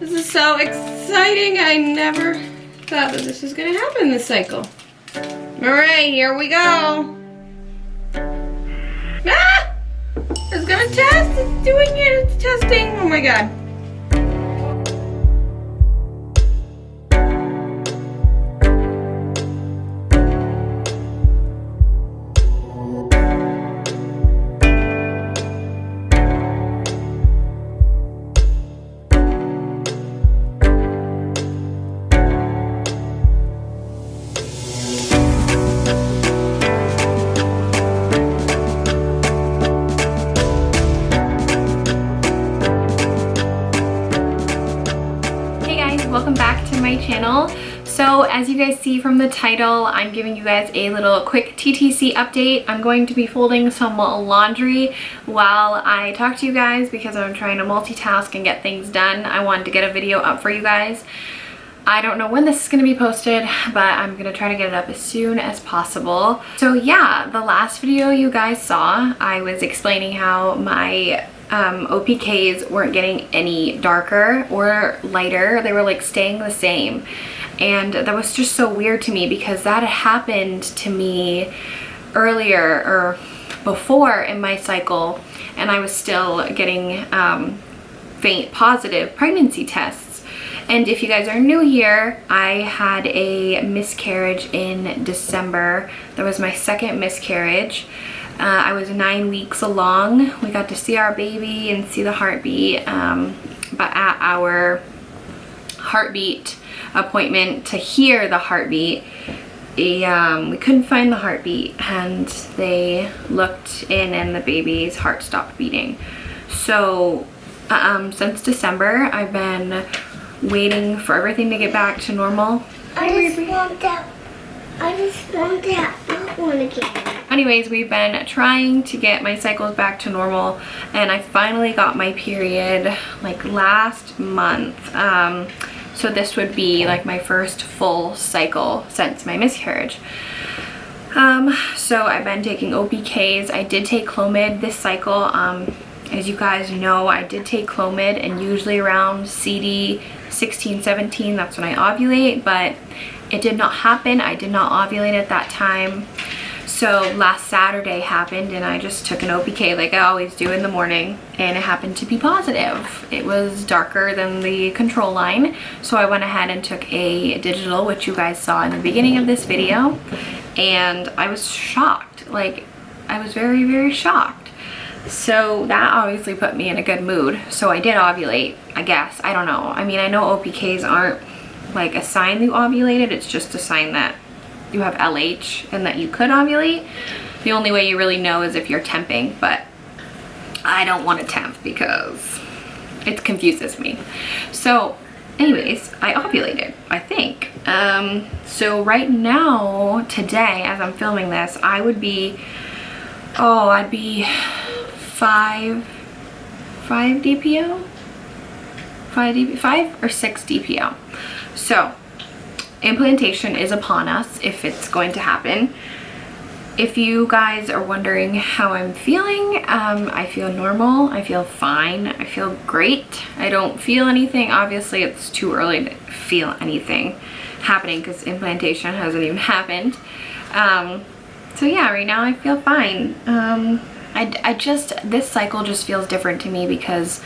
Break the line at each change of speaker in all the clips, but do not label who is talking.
This is so exciting. I never thought that this was gonna happen this cycle. All right, here we go. Ah! It's gonna test. It's doing it. It's testing. Oh my God. Welcome back to my channel. So as you guys see from the title, I'm giving you guys a little quick TTC update. I'm going to be folding some laundry while I talk to you guys because I'm trying to multitask and get things done. I wanted to get a video up for you guys. I don't know when this is going to be posted, but I'm going to try to get it up as soon as possible. So yeah, the last video you guys saw, I was explaining how my OPKs weren't getting any darker or lighter. They were like staying the same. And that was just so weird to me because that had happened to me earlier or before in my cycle, and I was still getting faint positive pregnancy tests. And if you guys are new here, I had a miscarriage in December. That was my second miscarriage. I was 9 weeks along. We got to see our baby and see the heartbeat, but at our heartbeat appointment to hear the heartbeat, we couldn't find the heartbeat, and they looked in and the baby's heart stopped beating. So since December, I've been waiting for everything to get back to normal.
I just want that one again.
Anyways, we've been trying to get my cycles back to normal, and I finally got my period like last month. So this would be like my first full cycle since my miscarriage. So I've been taking OPKs. I did take Clomid this cycle. As you guys know, I did take Clomid, and usually around CD 16, 17, that's when I ovulate, but it did not happen. I did not ovulate at that time. So last Saturday happened, and I just took an OPK like I always do in the morning, and it happened to be positive. It was darker than the control line, so I went ahead and took a digital, which you guys saw in the beginning of this video, and I was shocked. Like, I was very, very shocked. So that obviously put me in a good mood. So I did ovulate, I guess. I don't know. I mean, I know OPKs aren't like a sign that you ovulated. It's just a sign that you have LH and that you could ovulate. The only way you really know is if you're temping, but I don't want to temp because it confuses me. So anyways, I ovulated, I think. So right now, today, as I'm filming this, I would be, I'd be 5 DPO? 5 or 6 DPO. So implantation is upon us if it's going to happen. If you guys are wondering how I'm feeling, I feel normal. I feel fine. I feel great. I don't feel anything. Obviously, it's too early to feel anything happening because implantation hasn't even happened. So yeah, right now I feel fine. This cycle just feels different to me because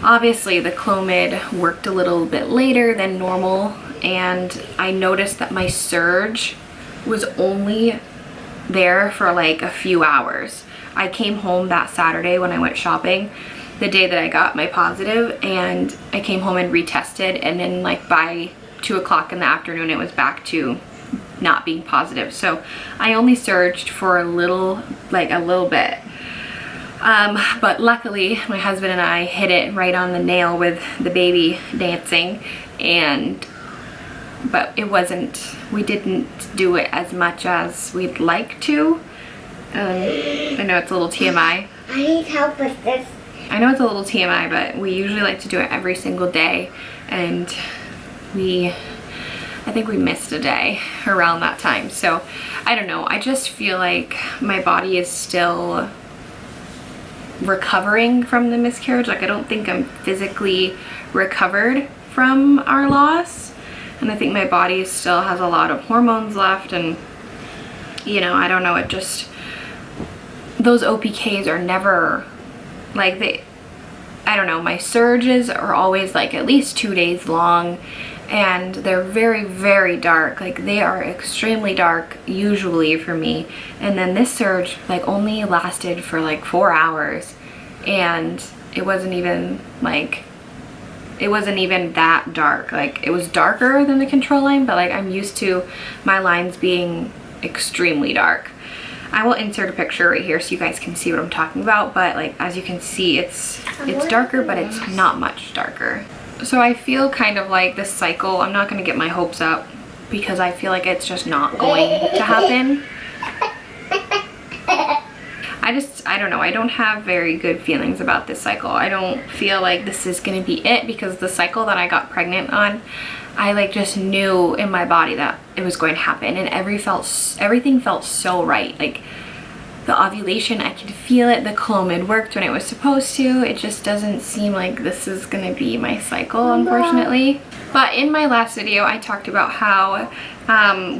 obviously the Clomid worked a little bit later than normal, and I noticed that my surge was only there for like a few hours. I came home that Saturday when I went shopping, the day that I got my positive, and I came home and retested, and then like by 2 o'clock in the afternoon it was back to not being positive. So I only surged for a little bit. But luckily my husband and I hit it right on the nail with the baby dancing, but we didn't do it as much as we'd like to. I know it's a little TMI.
I need help with this.
I know it's a little TMI, but we usually like to do it every single day, and I think we missed a day around that time. So I don't know, I just feel like my body is still recovering from the miscarriage. Like, I don't think I'm physically recovered from our loss, and I think my body still has a lot of hormones left, and you know, I don't know, it just, those OPKs are never like, I don't know, my surges are always like at least 2 days long, and they're very, very dark. Like, they are extremely dark usually for me, and then this surge like only lasted for like 4 hours, and it wasn't even like, it wasn't even that dark. Like, it was darker than the control line, but like, I'm used to my lines being extremely dark. I will insert a picture right here so you guys can see what I'm talking about, but like, as you can see, it's darker, but it's not much darker. So I feel kind of like this cycle, I'm not going to get my hopes up because I feel like it's just not going to happen. I don't know, I don't have very good feelings about this cycle. I don't feel like this is going to be it, because the cycle that I got pregnant on, I like just knew in my body that it was going to happen, and everything felt so right. Like, the ovulation, I could feel it. The Clomid worked when it was supposed to. It just doesn't seem like this is gonna be my cycle, unfortunately. But in my last video, I talked about how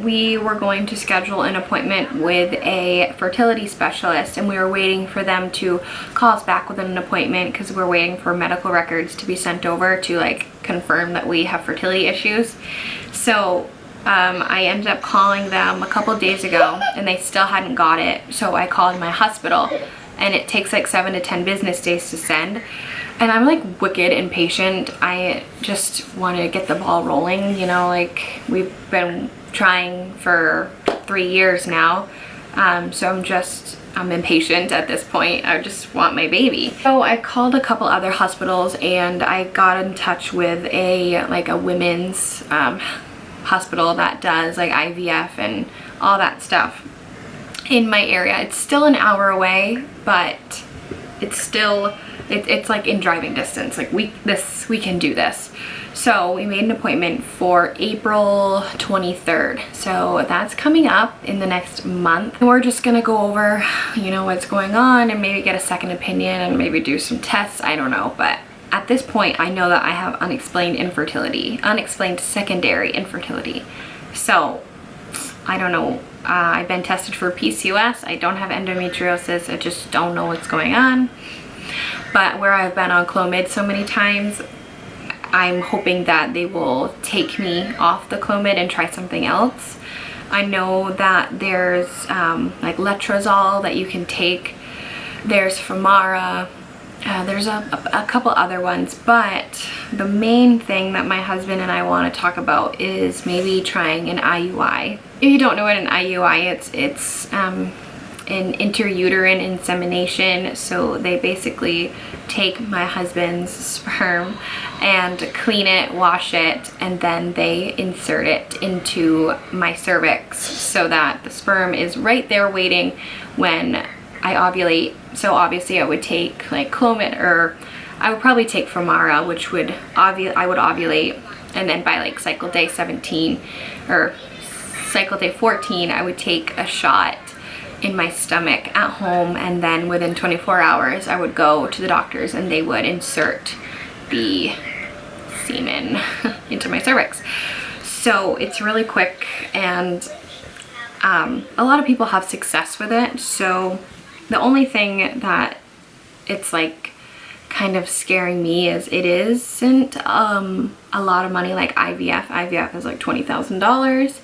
we were going to schedule an appointment with a fertility specialist, and we were waiting for them to call us back with an appointment because we're waiting for medical records to be sent over to like confirm that we have fertility issues. So I ended up calling them a couple days ago, and they still hadn't got it. So I called my hospital, and it takes like 7 to 10 business days to send. And I'm like wicked impatient. I just want to get the ball rolling, you know, like we've been trying for 3 years now. So I'm impatient at this point. I just want my baby. So I called a couple other hospitals, and I got in touch with a women's hospital that does like IVF and all that stuff in my area. It's still an hour away, but it's still, it's like in driving distance. Like we can do this. So we made an appointment for April 23rd. So that's coming up in the next month. And we're just gonna go over, you know, what's going on, and maybe get a second opinion and maybe do some tests. I don't know, but at this point, I know that I have unexplained infertility, unexplained secondary infertility. So I don't know. I've been tested for PCOS. I don't have endometriosis. I just don't know what's going on. But where I've been on Clomid so many times, I'm hoping that they will take me off the Clomid and try something else. I know that there's like letrozole that you can take. There's Femara. There's a couple other ones, but the main thing that my husband and I want to talk about is maybe trying an IUI. If you don't know what an IUI is, it's an intrauterine insemination. So they basically take my husband's sperm and clean it, wash it, and then they insert it into my cervix so that the sperm is right there waiting when I ovulate. So obviously I would take like Clomid, or I would probably take Femara, which would I would ovulate, and then by like cycle day 17 or cycle day 14, I would take a shot in my stomach at home, and then within 24 hours I would go to the doctors and they would insert the semen into my cervix. So it's really quick, and a lot of people have success with it. So the only thing that it's like kind of scaring me is it isn't a lot of money like IVF. IVF is like $20,000,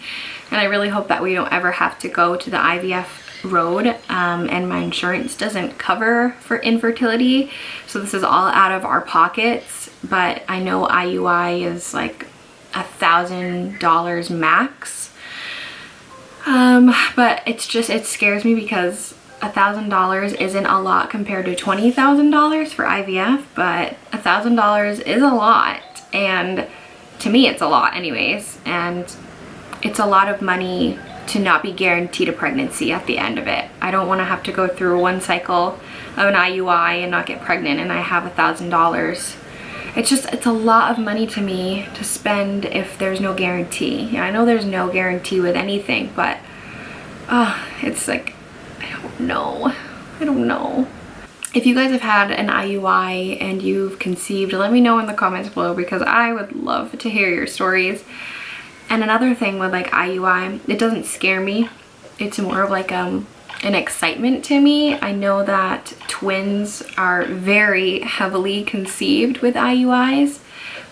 and I really hope that we don't ever have to go to the IVF road, and my insurance doesn't cover for infertility, so this is all out of our pockets. But I know IUI is like $1,000 max, but it's just, it scares me because $1,000 isn't a lot compared to $20,000 for IVF, but $1,000 is a lot, and to me it's a lot anyways, and it's a lot of money to not be guaranteed a pregnancy at the end of it. I don't want to have to go through one cycle of an IUI and not get pregnant and I have $1,000. It's a lot of money to me to spend if there's no guarantee. Yeah, I know there's no guarantee with anything, but it's like, I don't know. if you guys have had an IUI and you've conceived, let me know in the comments below because I would love to hear your stories. And another thing with like IUI, it doesn't scare me. It's more of like an excitement to me. I know that twins are very heavily conceived with IUIs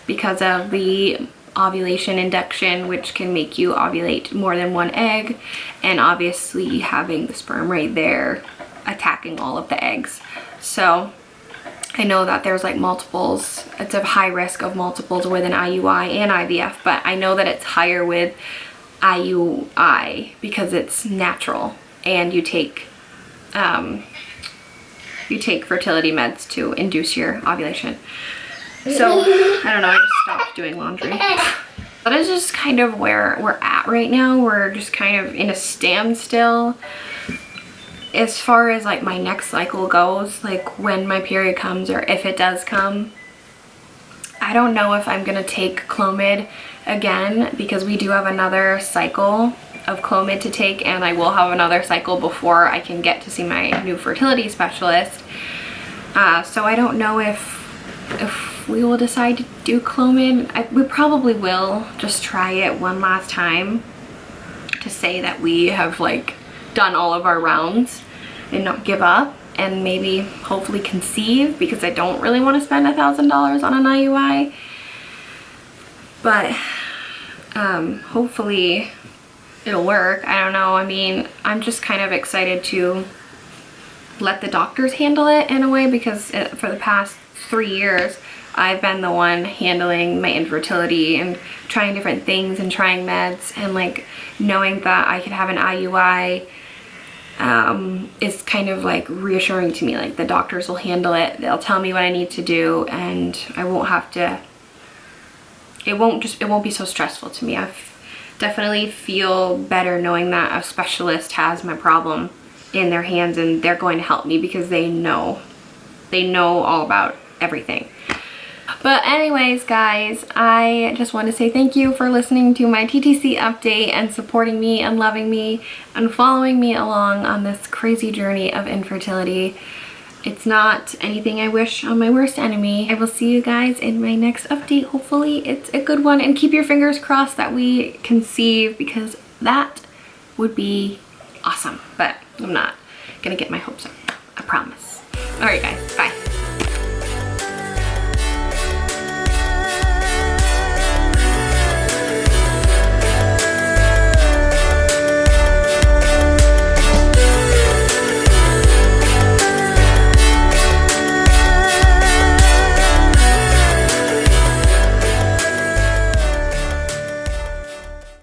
because of the ovulation induction, which can make you ovulate more than one egg, and obviously having the sperm right there attacking all of the eggs. So I know that there's like multiples, it's a high risk of multiples with an IUI and IVF, but I know that it's higher with IUI because it's natural and you take fertility meds to induce your ovulation. So I don't know, I just stopped doing laundry. That is just kind of where we're at right now. We're just kind of in a standstill as far as like my next cycle goes, like when my period comes or if it does come. I don't know if I'm gonna take Clomid again because we do have another cycle of Clomid to take, and I will have another cycle before I can get to see my new fertility specialist. So I don't know if we will decide to do Clomid. We probably will just try it one last time to say that we have like done all of our rounds and not give up and maybe hopefully conceive, because I don't really want to spend $1,000 on an IUI. But hopefully it'll work. I don't know. I mean, I'm just kind of excited to let the doctors handle it in a way, because for the past 3 years I've been the one handling my infertility and trying different things and trying meds, and like knowing that I could have an IUI is kind of like reassuring to me. Like the doctors will handle it, they'll tell me what I need to do, and I won't have to, it won't be so stressful to me. I definitely feel better knowing that a specialist has my problem in their hands and they're going to help me because they know all about everything. But anyways, guys, I just want to say thank you for listening to my TTC update and supporting me and loving me and following me along on this crazy journey of infertility. It's not anything I wish on my worst enemy. I will see you guys in my next update. Hopefully it's a good one, and keep your fingers crossed that we conceive, because that would be awesome. But I'm not gonna get my hopes up, I promise. All right, guys, bye.